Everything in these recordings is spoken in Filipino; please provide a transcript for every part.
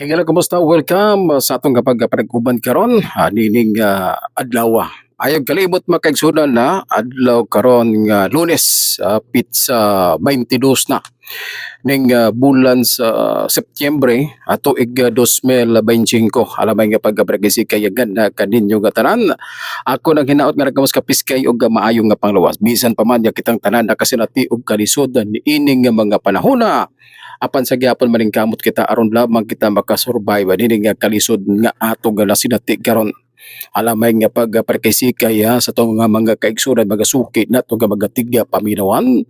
Hello, kumusta? Welcome sa atong kapag panag-uban karon nining adlaw. Ayog kalimot makaigsunan na adlaw karon nga Lunes, pitsa 22 na ning bulan sa Setyembre tuig 2025. Alamay nga pagkabragisi kayagan na kaninyo nga tanan. Ako nang hinaot nga nagkamos kapiskay og maayong nga panglawas. Bisan pa man ya kitang tanan na kasinati og kalisod ni ining nga mga panahona apan sa gyapon maningkamot kita aron lamang kita makasurvive dinhi nga kalisod nga ato nga nasinati karon. Alamay nga pagparkisikay sa tong nga mga kaigsunan mga suki nato nga mga tigya paminawan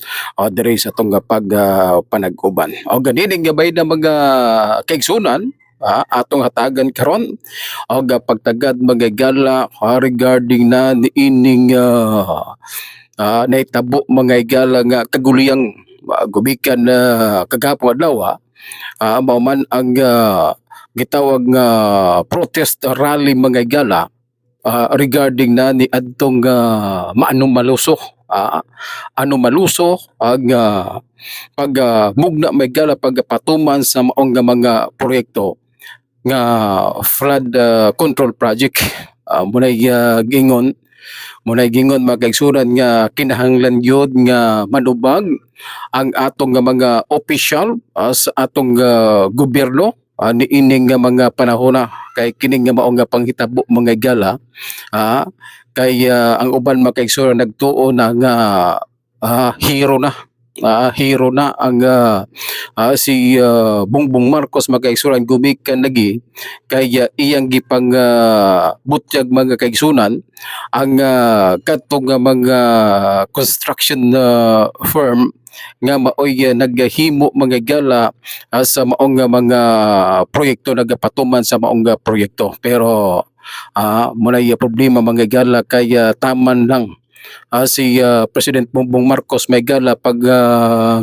diri sa tong nga panag-uban. O ganini nga bay na mga kaigsunan atong hatagan karon og pagtagad magigala regarding na niining naitabo mga igala nga kaguliyang gubikan na kagapon adlaw mao man ang gitawag nga protest rally mga igala regarding na ni adtong maanumaluso anumaluso ang pag mugna may gala pagpatuman sa maong nga mga proyekto nga flood control project. Munay gingon magaigsunan nga kinahanglan gyud nga manubag ang atong nga mga opisyal sa atong gobyerno niining nga mga panahona kay kining nga mao nga panghitabo mga igala kay ang uban makaigsunan nagtuo na nga hero na ang si Bongbong Marcos magaigsunan gumikan lagi kay iyang gipang butyag mga kaigsunan ang kadtong mga construction firm nga maoy naghimo mga igala sa maong mga proyekto nagapatuman sa maong proyekto pero munay problema mga igala kay taman lang si President Bongbong Marcos may gala pag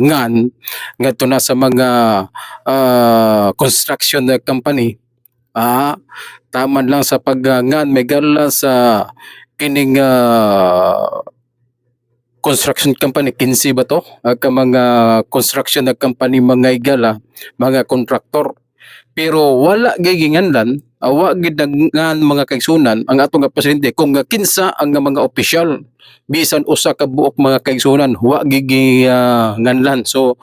ngan ngadto na sa mga construction company taman lang sa pagngan may gala sa kining construction company 15 ba to ka mga construction na company mga igala mga kontraktor pero wala giginganlan wa gid ngan mga kaigsunan ang atong nga presidente kung kinsa ang mga opisyal bisan usa ka buok mga kaigsunan wa nganlan so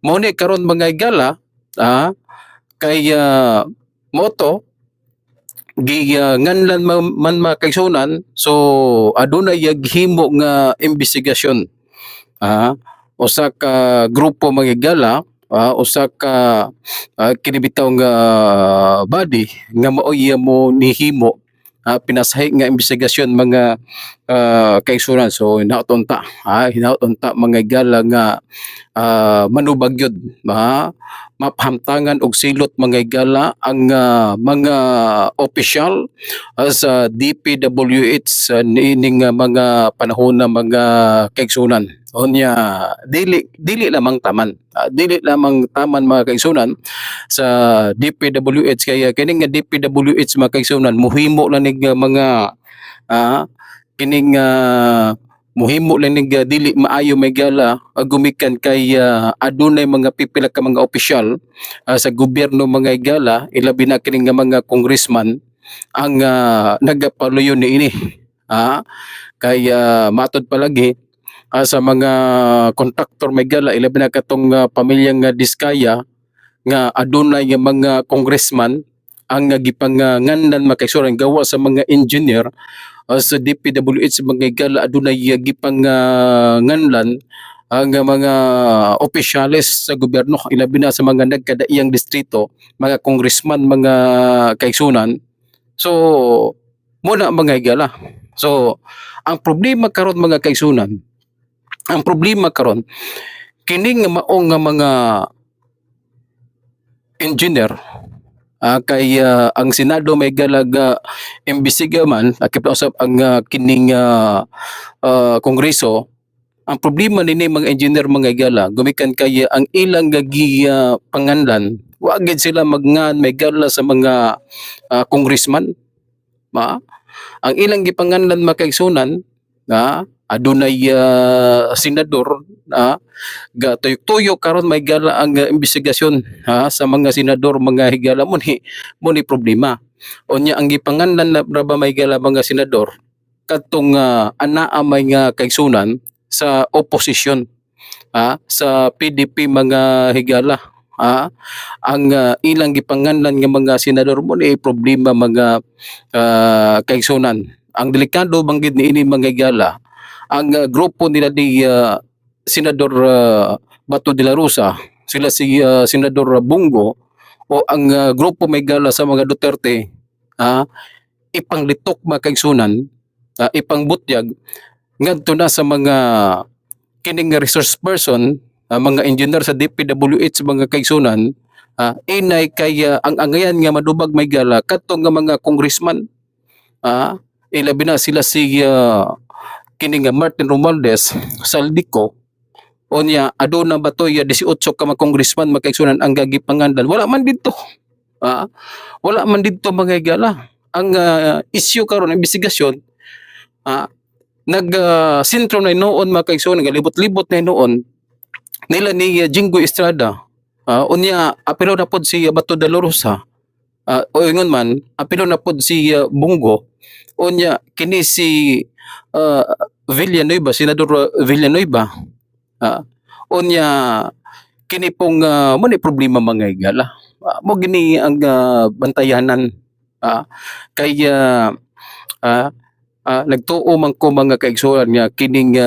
mao ni karon mga igala kay moto nganlan man mga kaigsunan so adunay himo nga investigasyon usa ka grupo mga igala usa ka kinibitaw nga body nga maoy mo nihimo pinasahi nga investigasyon mga kaigsunan so hinauton ta mga igala nga manubag yun mapahamtangan og silot mga igala ang mga opisyal sa DPWH niining mga panahon na mga kaigsunan unya dili lamang taman mga kaigsunan sa DPWH kaya kining nga DPWH mga kaigsunan muhimo lang nig mga kining muhimo lang nig dili maayo may gala gumikan kay adunay mga pipila ka mga opisyal sa gobyerno mga igala ilabi na kining nga mga congressman ang nagapaluyo niini kay matod palagi sa mga kontraktor may gala ilabi na katong pamilyang Diskaya nga adunay nga mga congressman ang gipanganganlan makaigsunan gawa sa mga engineer sa DPWH mga igala adunay gipanganganlan ang mga opisyales sa gobyerno ilabi na sa mga nagkadaiyang distrito mga congressman mga kaigsunan so muna mga igala so ang problema karon mga kaigsunan kining maong nga mga engineer kay ang Senado may galaga imbestiga man kipausap ang kining Kongreso ang problema nini mga engineer mga igala gumikan kay ang ilang panganlan wa gid sila magngan may gala sa mga congressman ang ilang gipanganlan makaigsunan adunay senador ga tuyok-tuyok karon may gala ang investigasyon sa mga senador mga higala mo ni problema. Unya ang gipanganlan na ba may gala mga senador kadtong anaa may nga kaigsunan sa oposisyon sa PDP mga higala. Ang ilang gipanganlan nga mga senador mo ni problema mga kaigsunan. Ang delikado banggid ni ini mga higala ang grupo nila ni Senador Bato de la Rosa, sila si Senador Bungo o ang grupo may gala sa mga Duterte ipanglitok mga kaigsunan, ipangbutyag ngadto na sa mga kining resource person, mga engineer sa DPWH mga kaigsunan, inay kay ang angayan nga madubag may gala kadto nga mga congressman, ilabi na sila si kining Martin Romualdez Saldico. Onya aduna batoy 18 ka mga congressman makaigsunan ang gagipangandan wala man didto. Wala man didto mga higala. Ang issue karon investigasyon sentro na noon mga kaigsunan galibot-libot na noon nila ni Jinggoy Estrada. Unya apelo na pod si Bato de la Rosa. O ingon man apelo na pod si Bungo. Unya kini si Villanueva, Senador Villanueva. Unya kini pong mo ni problema mga higala. Mo gini ang bantayanan kaya nagtuo man ko mga kaigsunan nga kining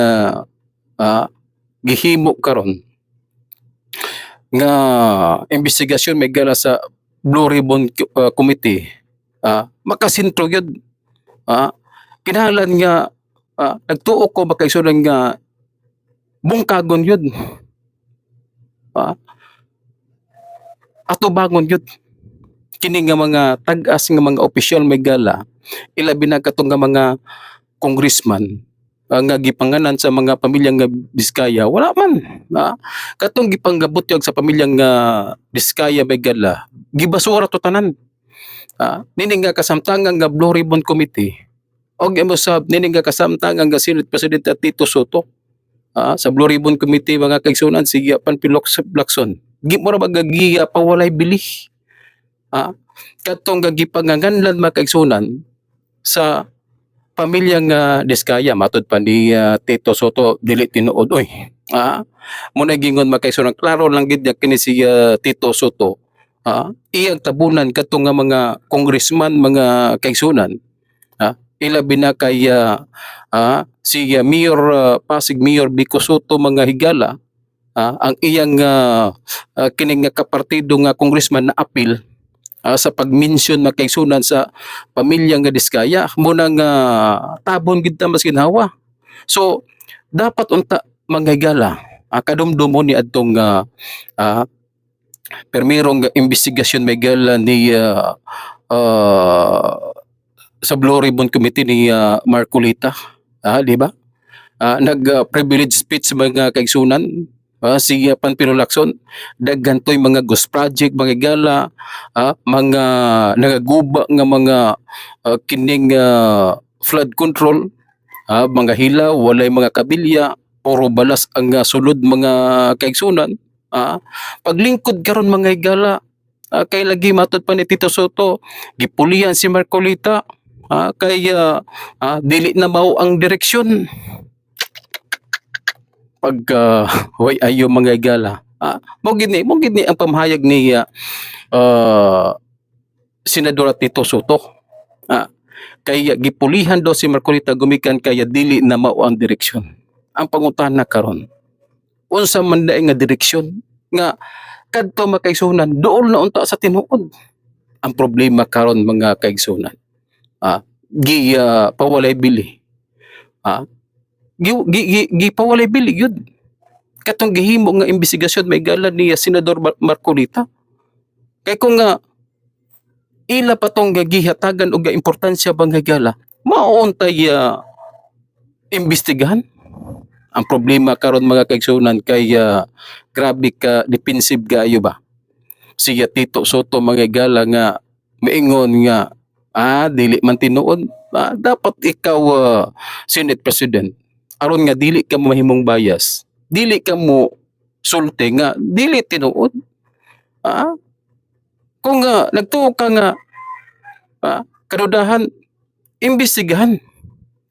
gihimo karon nga investigasyon may gala sa Blue Ribbon Committee makasentro gyud kinahanglan nga nagtuo ko makaigsunan nga bungkagon yun. Atubangon yun. Kini nga mga tag-as nga mga opisyal may gala, ilabi na katong nga mga congressman nga gipanganan sa mga pamilyang nga Biskaya, wala man. Katong gipanggabutyag sa pamilyang nga Biskaya may gala, gibasura to tanan. Nini nga kasamtangan nga Blue Ribbon Committee, og imosab nini nga kasamtangan nga Senate President Tito Soto. Sa Blue Ribbon Committee mga kaigsunan si Panfilo Lacson gimura magagiya pa walay bili katong gagipanganganlan mga kaigsunan sa pamilyang Diskaya matud pa ni Tito Soto dili tinuod oy mo na gingon mga kaigsunan klaro lang gid kini si Tito Soto iyang tabunan katong nga mga congressman mga kaigsunan ilabi na kay si Mayor Pasig Mayor Vico Soto mga higala ang iyang kining nga kapartido nga congressman na apil sa pag-mention na kaigsunan sa pamilya nga Diskaya mo nang tabon gid ta mas ginhawa. So dapat unta mga higala kadumdum ni adtong permirong investigasyon may gala ni sa Blue Ribbon Committee ni Marcolita, di ba? Nag-privilege speech mga kaigsunan, si Panfilo Lacson, daghantoy mga ghost project, mga gala, mga nagaguba nga mga kining flood control, mga hilaw, walay mga kabilya, puro balas ang sulod mga kaigsunan. Paglingkod karon mga higala, kay lagi matud pa ni Tito Soto, gipulihan si Marcolita, kaya dili na mao ang direksyon pag way ayo mga higala. Mo gini ang pamahayag ni Senador Tito Soto. Kaya gipulihan daw si Marcolita gumikan kaya dili na mao ang direksyon. Ang pangutana karon, unsa man daay nga direksyon nga kadto makaigsunan dool na unta sa tinuod. Ang problema karon mga kaigsunan, pawalay bili. Pawalay bili yun. Katong gihimo nga investigasyon may gala ni Senador Marcolita. Kay kung ila pa tong gihatagan og importansya bang higala, mauuntay imbestigahan. Ang problema karon mga kaigsunan kay grabe ka defensive gayo ba. Siya Tito Soto mga higala nga maingon nga dili man tinuod. Dapat ikaw Senate President aron nga dili ka mo mahimong bias, dili ka mo sulti nga dili tinuod. Ah, kung nagtuo ka nga kadudahan, imbestigahan,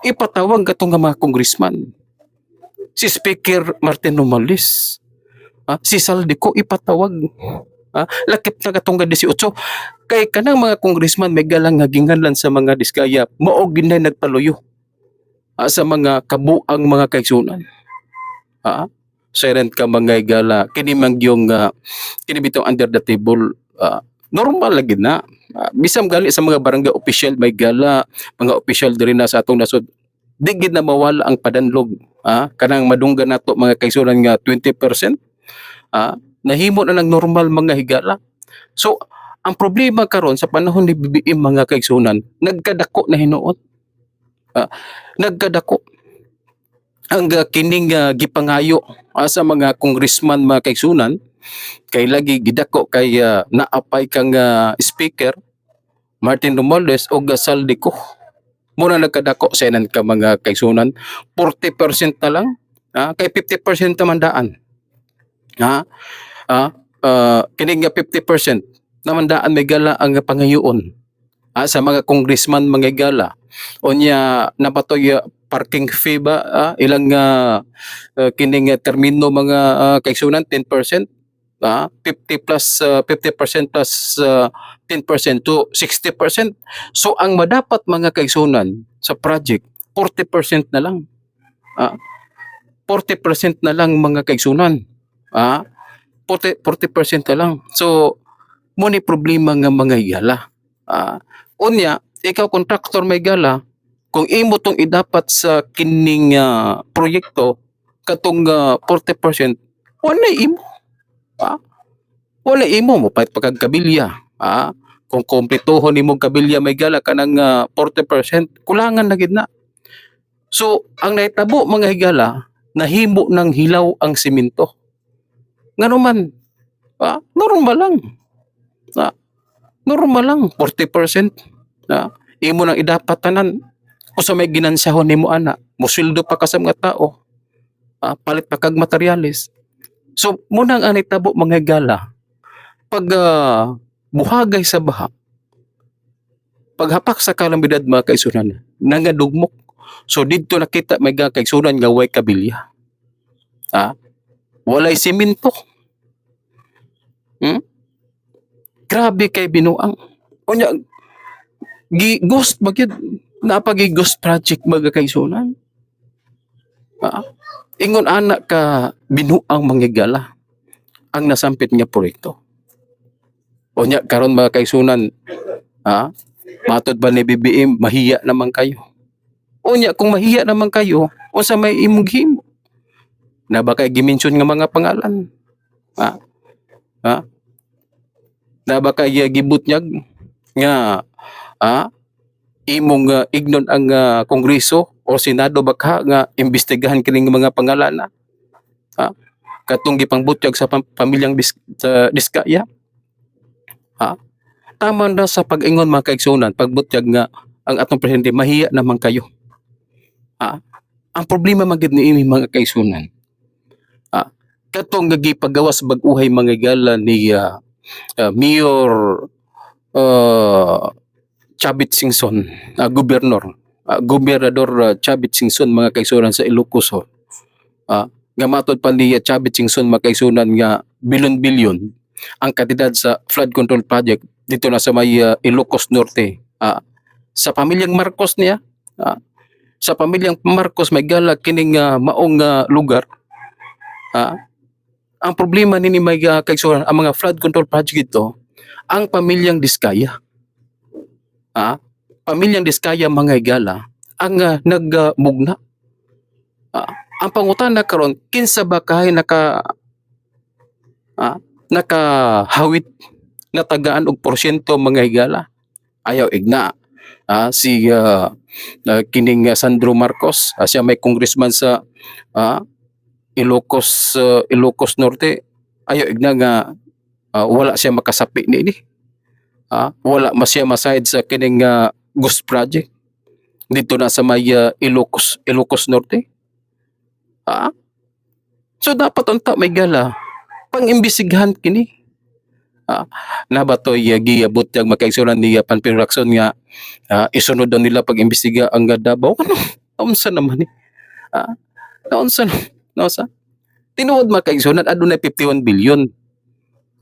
ipatawag katong nga mga congressman, si Speaker Martin Romualdez, si Saldico ipatawag, lakip na katong nga 18, kay kanang mga congressman may galang nga ginganlan sa mga diskaya, mao ginay nagpaluyo sa mga kabuang mga kaigsunan. Silent ka mga igala, kini mangyong kini bitong under the table, normal lagi na. Bisam gali sa mga barangay official may gala, mga official diri na sa atong nasod, di gid na mawala ang padanlog. Kanang madunggan nato mga kaigsunan nga 20%, nahimo na ng normal mga higala. So ang problema karon sa panahon ni BBM mga kaigsunan, nagkadako na hinuot. Nagkadako ang kining gipangayo sa mga congressman mga kaigsunan, kay lagi gidako kay naapay kang Speaker Martin Romualdez o Saldico. Muna nagkadako sa inan ka mga kaigsunan, 40% na lang, kay 50% namandaan. Kining 50% namandaan may gala ang pangayoon sa mga congressman mga gala. Onya napatoy parking fee ba, ilang kining termino mga kaigsunan, 10%, 50% plus 10% to 60%. So ang madapat mga kaigsunan sa project 40% na lang. 40% na lang mga kaigsunan. 40% na lang. So mo ni problema nga mga higala. Unya ikaw kontraktor may gala, kung imo tong idapat sa kining proyekto katong 40%, wala imo. Wala imo mo pahit pagkabilya. Kung kompletohon nimo kabilya may gala kanang 40%, kulangan na gid na. So ang nahitabo mga higala, nahimo ng hilaw ang simento. Nganuman, normal lang. Normal lang 40%. Imo nang idapat tanan. O sa may ginansahon nimo ana, mosildo pa ka sa mga tao, palit pa kag materyales. So munang anay tabo mga gala, pag buhagay sa baha, paghapak sa kalamidad mga kaigsunan, nangadugmok. So didto nakita may kaigsunan nga way kabilya. Walay simento. Grabe kay binuang. Unya ghost magyud, napagi ghost project mga kaigsunan. Ingon anak ka binuang manggigala ang nasampit nga proyekto. Unya karon mga kaigsunan, matod ba ni BBM mahiya naman kayo? Unya kung mahiya naman kayo, unsa may imong himo? Na ba kay gimension nga mga pangalan? Na ba kay gibutyag nga imong ignon ang Kongreso o Senado baka nga imbestigahan kining mga pangalan katong gipangbutyag sa pamilyang Diskaya. Tama na sa pag-ingon mga kaigsunan, pagbutyag nga ang atong presidente mahiya naman kayo. Ang problema magid niini mga kaigsunan, katong gipagawas bag-uhay mga gala ni Mayor Chavit Singson, Gobernador Chavit Singson mga kaigsunan sa Ilocos Sur. Nga matod pa ni Chavit Singson mga kaigsunan nga bilyon-bilyon ang kantidad sa flood control project dito na sa may Ilocos Norte. Sa pamilyang Marcos niya, sa pamilyang Marcos may gala kining maong lugar. Ang problema nini may kaigsunan ang mga flood control project ito, ang pamilyang Diskaya. Pamilyang Diskaya mga higala ang nagmugna. Ang pangutana karon, kinsa ba kay nakahawit na tagaan og porsyento mga higala? Ayaw igna. Si kining Sandro Marcos, siya may congressman sa Ilocos Norte, ayaw igna nga wala siya makasapi niini. Wala siya masayad sa kining ghost project dito na sa may Ilocos Norte. Ah, so dapat unta may gala pang-imbestigahan kini. Ah, na ba to giabot yang makaigsunan ni Panfilo Lacson nga isunod daw nila pag-imbestiga ang Davao. Ano? Naunsa naman ni? Ah, naunsa naunsa? Tinuod mga kaigsunan adunay 51 billion.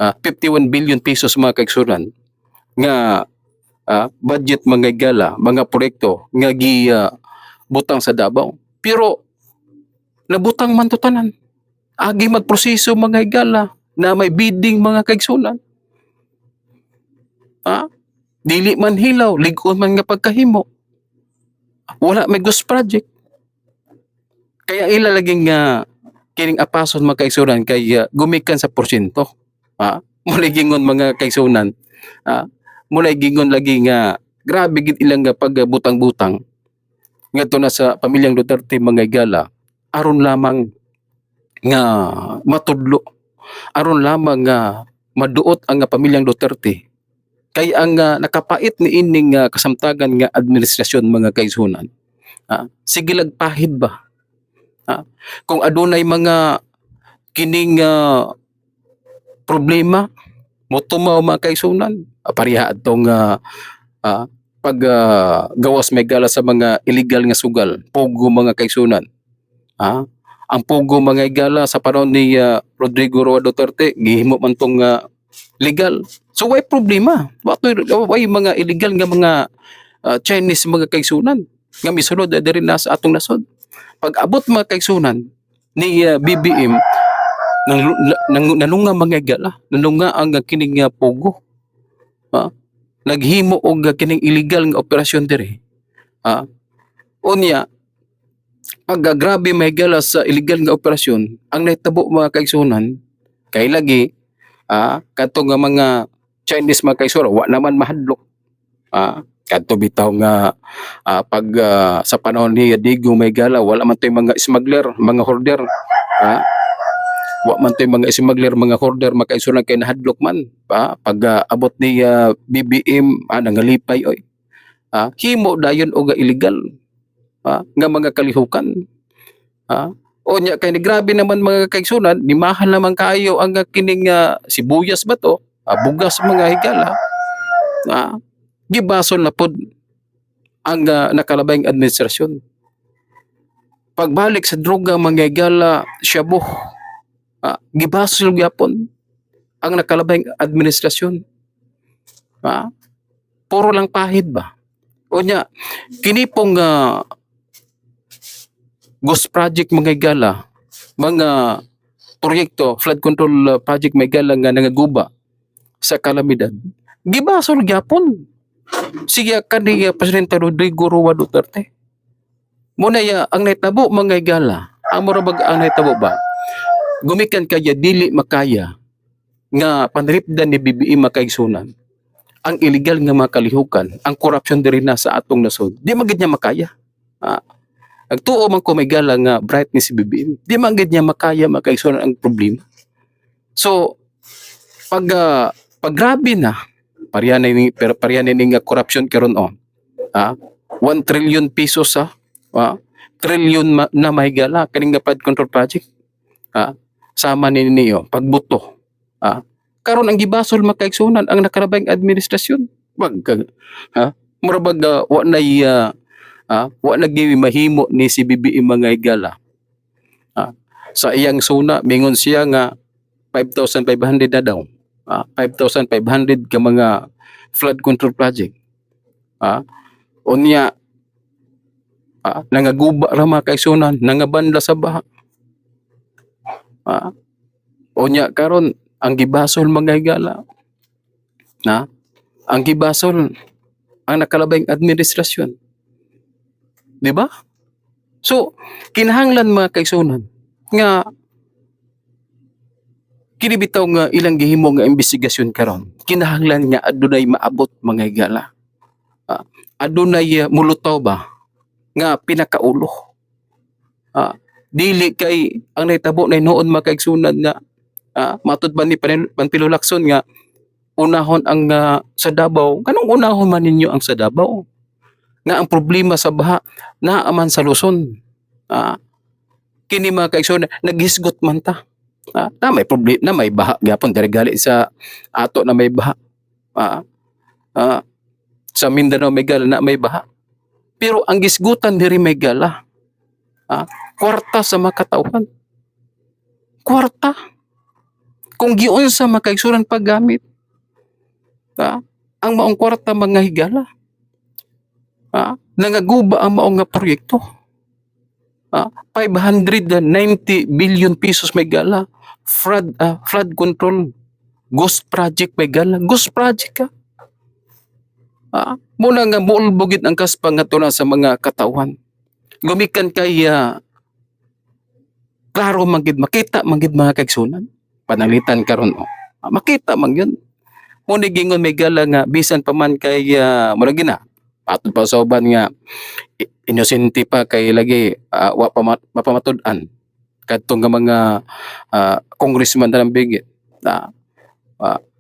51 billion pesos mga kaigsunan nga budget mga gala, mga proyekto nga butang sa Davao. Pero nabutang man to tanan. Agi magproseso mga gala na may bidding mga kaigsunan. Dili man hilaw, lig-on man nga pagkahimo. Wala may ghost project. Kaya ilalaging kining apason mga kaigsunan kay gumikan sa porsyento. Mulay gingon mga kaigsunan. Mulay gingon lagi nga grabe gid ilang pagbutang-butang ngadto na sa pamilyang Duterte mga gala aron lamang nga matudlo, aron lamang nga maduot ang pamilyang Duterte. Kay ang nakapait ni ining kasamtagan nga administrasyon mga kaigsunan. Sige lagpahid ba? Kung adunay mga kining problema motumaw mga kaigsunan, pareha atong gawas may gala sa mga illegal nga sugal, pogo mga kaigsunan. Ang pogo mga gala sa panahon ni Rodrigo Roa Duterte gihimo man tong legal. So why problema? Why mga illegal nga mga Chinese mga kaigsunan nga misulod diri na sa atong nasod. Pag abot mga kaigsunan ni BBM nanunga mga gala, nanunga ang kining pogo. Naghimo og kining illegal nga operasyon diri. Unya pag grabe may gala sa illegal nga operasyon, ang nahitabo mga kaigsunan kay lagi kadto nga mga Chinese mga kaigsunan wa naman mahadlok. Kadto bitaw nga pag sa panahon ni Digo may gala wala man tay mga smuggler, mga hoarder. Wa man tay mga smuggler, mga hoarder mga kaigsunan kay nahadlok man. Pag abot ni BBM nangalipay oy. Himo dayon og illegal nga mga kalihukan. Onya kay ni grabe naman mga kaigsunan, ni mahal naman kaayo ang kining sibuyas ba to, bugas mga higala. Gibason na pod ang nakalabayng administrasyon. Pagbalik sa droga mga higala, shabu, gibasol gyapon ang nakalabayng administrasyon. Puro lang pahid ba? Onya kini pong ghost project mga higala, mga proyekto, flood control project mga higala nga nangaguba sa kalamidad. Gibasol gyapon siya kani Presidente Rodrigo Roa Duterte. Muna ang naitabo mga higala, ang murabag ang naitabo ba? Gumikan kaya dili makaya nga panripdan ni BBM makaigsunan. Ang illegal nga mga kalihukan, ang korupsyon diri na sa atong nasod. Di magid niya makaya. Nagtuo man ko may gala nga bright ni si BBM. Di man gid niya makaya makaigsunan ang problema. So pag grabe na parihan ni nga korupsyon karon 1 trillion pesos trillion na mahigala kaning nga flood control project. Sama ni niyo pagbuto. Karon ang gibasol makaigsunan ang nakarabayng administrasyon. Murabag wa naging mahimo ni si BBM mga higala. Sa iyang suna mingon siya nga 5,500 na daw. 5,500 ka mga flood control project. Unya nangaguba ra mga kaigsunan, nangabanda sa baha. Unya karon ang gibasol mga higala ang gibasol ang nakalabayng administrasyon. Di ba? So kinahanglan mga kaigsunan nga kini bitaw nga ilang gihimo nga imbestigasyon karon. Kinahanglan nga adunay maabot mga higala. Adunay mulutaw ba nga pinakaulo. Dili kay ang nahitabo na noon mga kaigsunan nga matud ba ni Panfilo Lacson nga unahon ang sa Davao. Kanong unahon man ninyo ang sa Davao? Nga ang problema sa baha naaman sa Luzon. kini mga kaigsoon naghisgot man ta. Na may problema na may baha gyapon diri gali sa ato na may baha. Ah, ah, sa Mindanao may gala na may baha. Pero ang gisgutan diri may gala, kwarta sa makatauhan. Kwarta. Kung giunsa makaigsuran paggamit, ang maong kwarta mga higala. Nangaguba ang maong nga proyekto. 590 billion pesos may gala. Flood control. Ghost project may gala. Ghost project ka. Muna nga muulbugit ang kaspa nga tuna sa mga katauhan. Gumikan kay klaro manggid makita manggid mga kaigsunan. Panalitan karon makita man yun. Muna gingon may gala nga bisan pa man kay mura gina patod pa sa uban nga inosente pa kay lagi wa pa mapamatud-an kadtong nga mga congressman na bigit.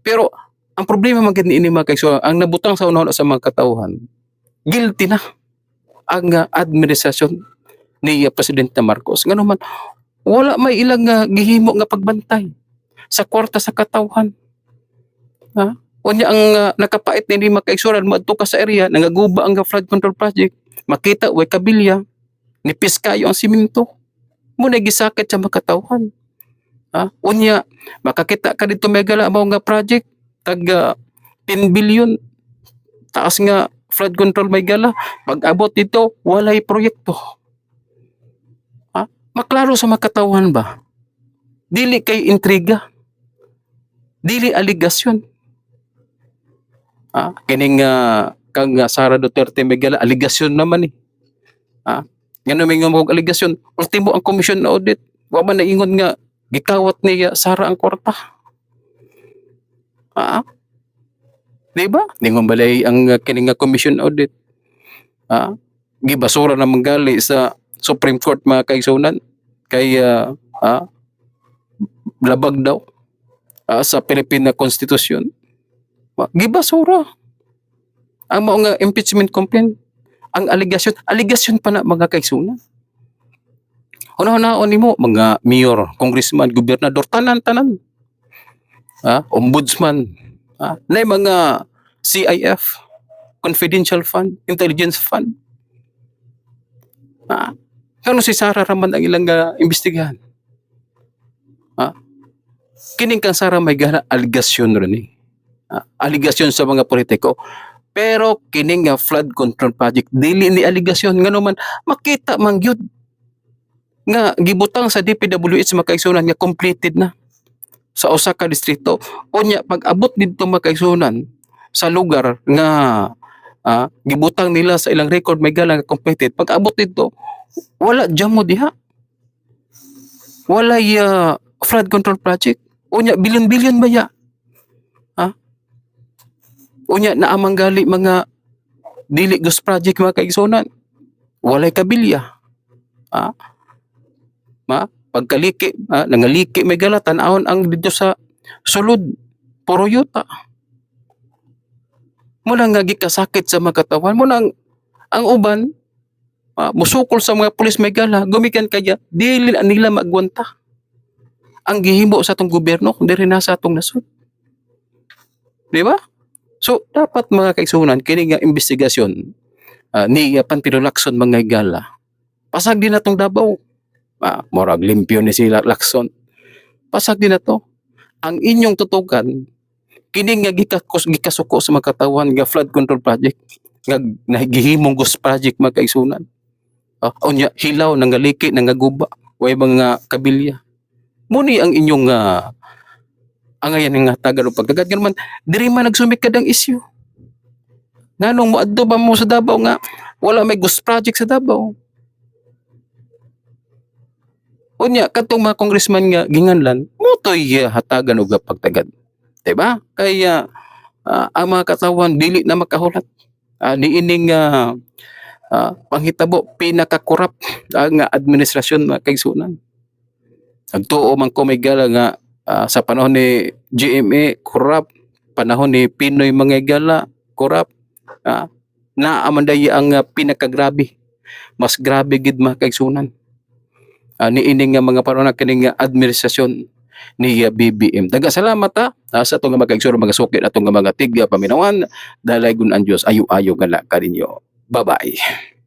Pero ang problema man gid niini mga kaigsunan, ang nabutang sa una sa mga katauhan, guilty na ang administrasyon ni Presidente Marcos. Ngano man wala may ilang gihimo nga pagbantay sa kwarta sa katauhan. Unya ang nakapait ni makaigsuran moadto ka sa area nangaguba ang flood control project, makita way kabilya nipis kayo ang simento mo nagisakit sa makatauhan. Unya makakita ka dito may gala mao nga project tag 10 billion taas nga flood control may gala, pag-abot dito walay proyekto. Maklaro sa makatauhan ba? Dili kay intriga, dili aligasyon. Kining kang Sara Duterte may gala aligasyon naman ngano may nga mong aligasyon, ultimo ang komisyon na audit wa man naingon nga gikawat ni Sara ang kwarta. Diba? Ningon balay ang kining commission audit. Gibasura na manggali sa Supreme Court mga kaigsunan kay labag daw sa Pilipina Constitution. Gibasura. Ang mao nga impeachment complaint, ang aligasyon pa na mga kaigsunan. Una-unaon nimo mga mayor, congressman, gobernador, tanan-tanan. Ombudsman, na mga CIF, confidential fund, intelligence fund. Kano si Sara raman ang ilang imbestigahan? Kining kang Sara may gana aligasyon rin aligasyon sa mga politiko. Pero kining flood control project dili ni aligasyon ngano man makita man gyud nga gibutang sa DPWH makaigsunan nga completed na sa usa ka distrito. Unya pag-abot didto makaigsunan sa lugar nga gibutang nila sa ilang record may gala nga completed, pag-abot didto wala jamo diha, wala flood control project. Unya bilyon-bilyon ba ya? Unya naamang gali mga dili ghost project mga kaigsunan, walay kabilya. Pagkaliki nangaliki may gala tan-awon ang dito sa sulod puro yuta. Muna nga gikasakit sa mga katawan mo nang ang uban musukol sa mga pulis may gala gumikan kaya dili nila magwanta ang gihimo sa atong gobyerno kundi rin nasa atong nasod. Di ba? So dapat mga kaigsunan kini nga investigasyon ni Panfilo Lacson mga gala pasag din natong Davao. Morag limpyo ni sila Lacson. Pasag din na to. Ang inyong tutukan, kini nga gikasuko sa mga katawan nga flood control project, nga nagihimong ghost project mga kaigsunan. Unya hilaw, nangaliki, nangaguba, way mga kabilya. Muni ang inyong angayan nga tagal o pagkagad. Ganun man, diri man nagsumikad ang issue. Nanong moadto ba mo sa Davao nga, wala may ghost project sa Davao. Unya katong mga congressman nga ginganlan mo toy hatagan og pagtagad, diba? Kaya ang mga katawan dili na makahulat niining panghitabo pinakakorap ang administrasyon mga kaigsunan. Nagtuo man ko may gala nga sa panahon ni GMA korap, panahon ni Pinoy mga gala korap, na amanday ang pinakagrabe, mas grabe gid mga kaigsunan. niining nga mga panahon kining administrasyon ni BBM. Daghang salamat sa atong nga magkaigsuro mga sukit atong nga mga tigya paminawan. Dalagon ang Dios ayo-ayo nga kaninyo. Bye-bye.